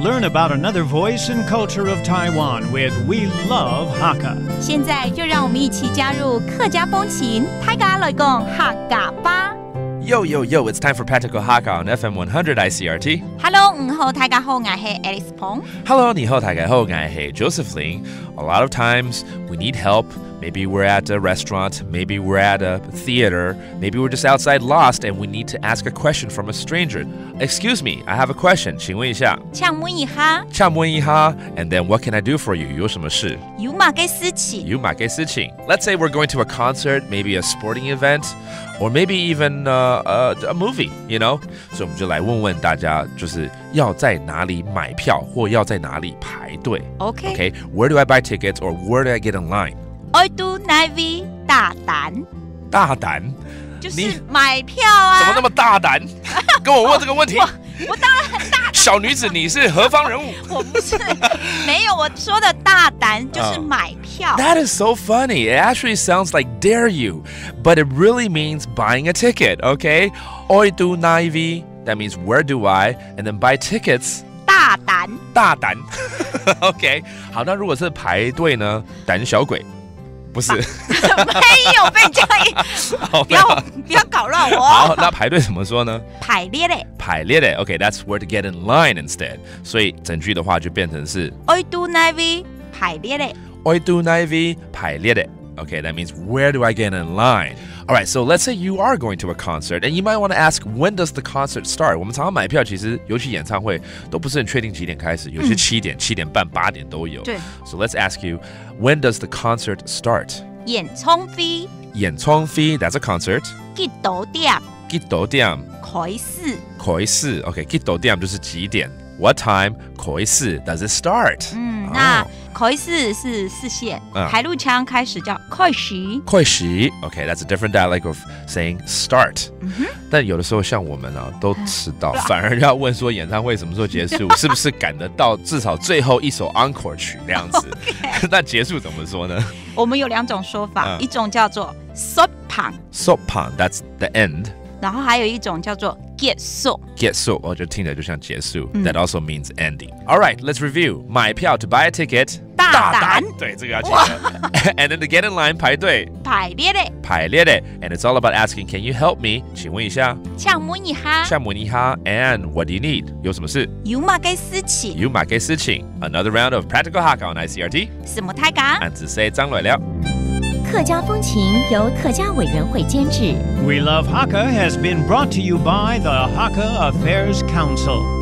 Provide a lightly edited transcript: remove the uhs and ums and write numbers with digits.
Learn about another voice and culture of Taiwan with We Love Hakka. 现在就让我们一起加入客家风情，大家来讲客家吧。Yo, yo, yo, it's time for Practical Hakka on FM 100 Icrt. Hello, 你好，大家好，我是 Alice Pong. Hello, 你好，大家好，我是 Joseph Ling. A lot of times we need help. Maybe we're at a restaurant, maybe we're at a theater, maybe we're just outside lost and we need to ask a question from a stranger. Excuse me, I have a question. 请问一下。请问一下。请问一下 And then what can I do for you? 有什么事？有嘛嘅事情？有嘛嘅事情 Let's say we're going to a concert, maybe a sporting event, or maybe even a movie, you know? 所以我们就来问问大家，就是要在哪里买票或要在哪里排队 Okay. Where do I buy tickets or where do I get in line? 我do Navy 大胆。大胆？就是买票啊！怎么那么大胆？跟我问这个问题？我当然很大胆。小女子，你是何方人物？我不是，没有，我说的大胆就是买票。That is so funny. It actually sounds like dare you, but it really means buying a ticket, okay? Oi do naivi, that means where do I? And then buy tickets. 大胆。大胆。OK， 好，那如果是排队呢？胆小鬼。不是，没有被这样不要搞乱我。好，那排队怎么说呢？排列的。排列的 ，OK， that's where to get in line instead。所以整句的话就变成是 I do navy 排列的。I do navy 排列的。Okay, that means where do I get in line? All right, so let's say you are going to a concert, and you might want to ask, when does the concert start? 我们常常买票，其实尤其演唱会都不是很确定几点开始，有些7点、7点半、8点都有。对。So let's ask you, when does the concert start? 演唱会。演唱会 that's a concert. 幾多點？幾多點？開始。開始 OK， 幾多點就是幾點。What time 開始 does it start? 那開始是視線，台路腔開始叫開始。開始 OK, that's a different dialect of saying start. 但有的时候像我们啊，都迟到，反而要问说演唱会什么时候结束，是不是赶得到至少最后一首 encore 曲那样子？那结束怎么说呢？我们有2种说法，一种叫做收棒 that's the end. 然后还有一种叫做結束 結束 我就听着就像结束 That also means ending. All right, let's review. 买票 to buy a ticket. 大胆对，这个要记得。And then to get in line 排队。排列的。排列的 And it's all about asking, can you help me? 请问一下。請問一下。請問一下 And what do you need? 有什麼事？有嘛嘅事情？有嘛嘅事情 Another round of Practical Hakka on ICRT. 什麼大家？俺只識張來了。客家風情由客家委員會監製。 We Love Hakka has been brought to you by the Hakka Affairs Council.